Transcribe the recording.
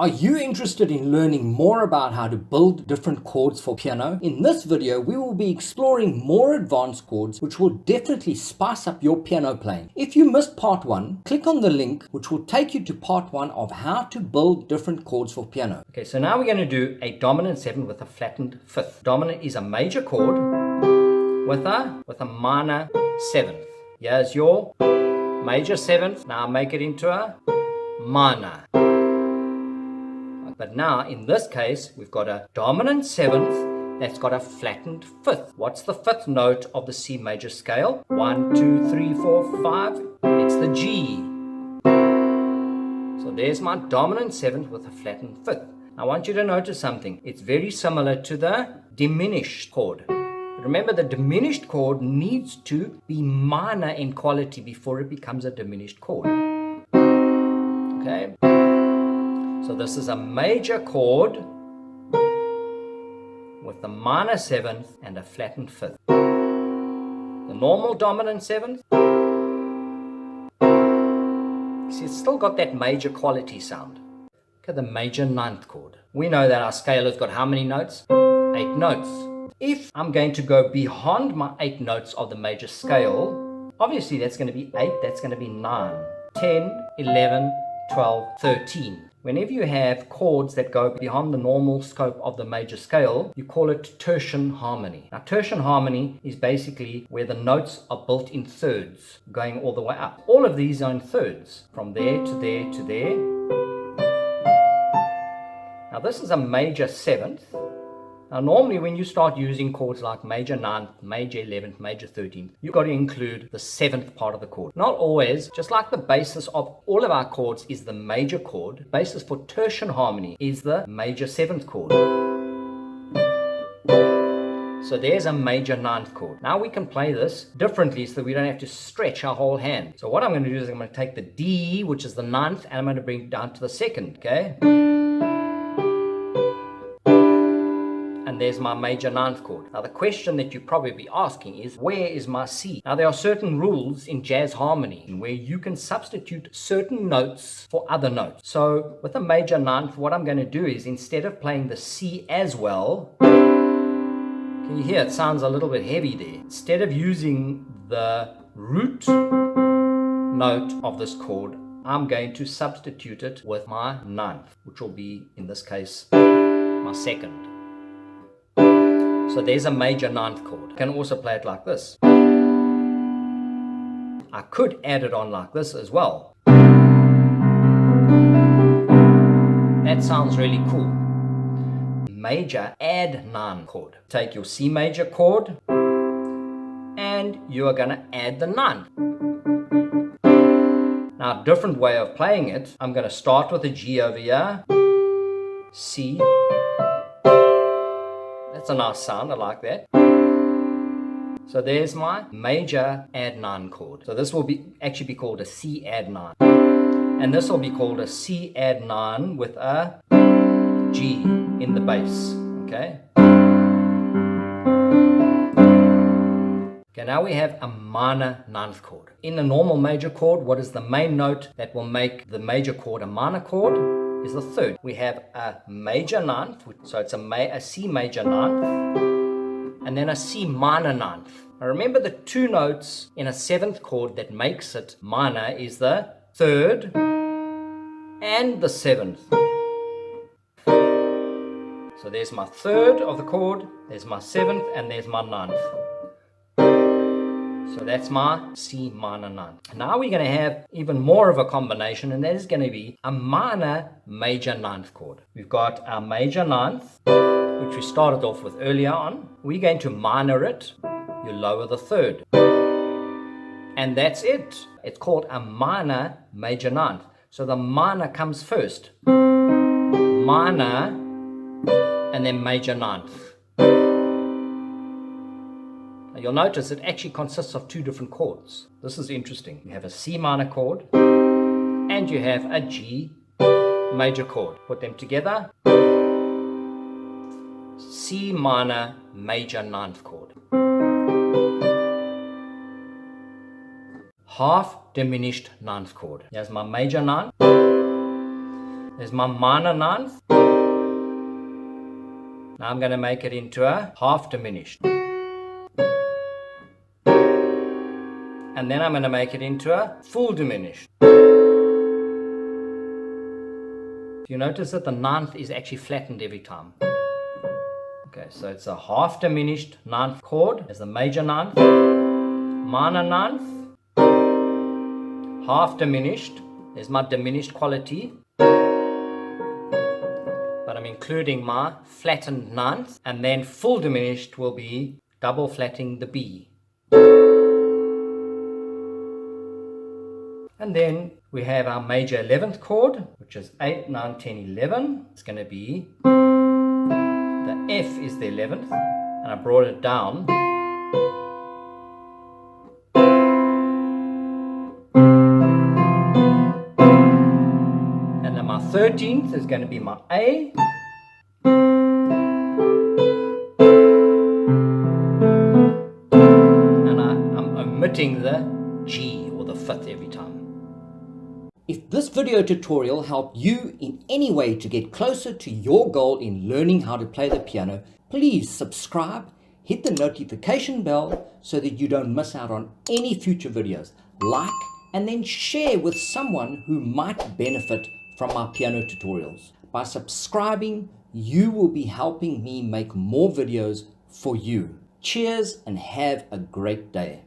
Are you interested in learning more about how to build different chords for piano? In this video, we will be exploring more advanced chords which will definitely spice up your piano playing. If you missed part 1, click on the link which will take you to part 1 of how to build different chords for piano. Okay, so now we're going to do a dominant 7 with a flattened 5th. Dominant is a major chord with a minor 7th. Here's your major 7th. Now make it into a minor. But now, in this case, we've got a dominant 7th that's got a flattened 5th. What's the 5th note of the C major scale? 1, 2, 3, 4, 5. It's the G. So there's my dominant 7th with a flattened 5th. I want you to notice something. It's very similar to the diminished chord. Remember, the diminished chord needs to be minor in quality before it becomes a diminished chord. Okay? So this is a major chord with the minor 7th and a flattened 5th. The normal dominant 7th, see, it's still got that major quality sound. Okay, the major 9th chord. We know that our scale has got how many notes? 8 notes. If I'm going to go beyond my 8 notes of the major scale, obviously that's going to be 8, that's going to be 9, 10, 11, 12, 13. Whenever you have chords that go beyond the normal scope of the major scale, you call it tertian harmony. Now, tertian harmony is basically where the notes are built in thirds, going all the way up. All of these are in thirds, from there to there to there. Now, this is a major 7th. Now, normally when you start using chords like major 9th, major 11th, major 13th, you've got to include the 7th part of the chord. Not always, just like the basis of all of our chords is the major chord, basis for tertian harmony is the major 7th chord. So there's a major 9th chord. Now we can play this differently so that we don't have to stretch our whole hand. So what I'm going to do is I'm going to take the D, which is the 9th, and I'm going to bring it down to the 2nd, okay? And there's my major 9th chord. Now the question that you'd probably be asking is, where is my C? Now there are certain rules in jazz harmony where you can substitute certain notes for other notes. So with a major 9th, what I'm going to do is, instead of playing the C as well, can you hear it sounds a little bit heavy there? Instead of using the root note of this chord, I'm going to substitute it with my 9th, which will be, in this case, my 2nd. So there's a major 9th chord. I can also play it like this. I could add it on like this as well. That sounds really cool. Major add 9 chord. Take your C major chord and you are going to add the 9th. Now, a different way of playing it, I'm going to start with a G over here, C. That's a nice sound, I like that. So there's my major add 9 chord. So this will actually be called a C add 9. And this will be called a C add 9 with a G in the bass. Okay? Okay, now we have a minor 9th chord. In a normal major chord, what is the main note that will make the major chord a minor chord? Is the 3rd. We have a major 9th, so it's a C major 9th, and then a C minor 9th. Now remember, the 2 notes in a 7th chord that makes it minor is the 3rd and the 7th. So there's my 3rd of the chord, there's my 7th, and there's my 9th. So that's my C minor 9. Now we're going to have even more of a combination, and that is going to be a minor major 9th chord. We've got our major 9th, which we started off with earlier on. We're going to minor it. You lower the 3rd. And that's it. It's called a minor major 9th. So the minor comes first. Minor and then major 9th. You'll notice it actually consists of 2 different chords. This is interesting. You have a C minor chord and you have a G major chord. Put them together. C minor major 9th chord. Half diminished 9th chord. Here's my major 9. There's my minor ninth. Now I'm going to make it into a half diminished. And then I'm going to make it into a full diminished. You notice that the ninth is actually flattened every time. Okay, so it's a half diminished ninth chord as the major ninth, minor ninth, half diminished. There's my diminished quality, but I'm including my flattened ninth, and then full diminished will be double flatting the B. And then we have our major 11th chord, which is 8, 9, 10, 11. It's going to be, the F is the 11th, and I brought it down. And then my 13th is going to be my A. And I'm omitting the G, or the 5th, every time. If this video tutorial helped you in any way to get closer to your goal in learning how to play the piano, please subscribe, hit the notification bell so that you don't miss out on any future videos. Like and then share with someone who might benefit from my piano tutorials. By subscribing, you will be helping me make more videos for you. Cheers and have a great day.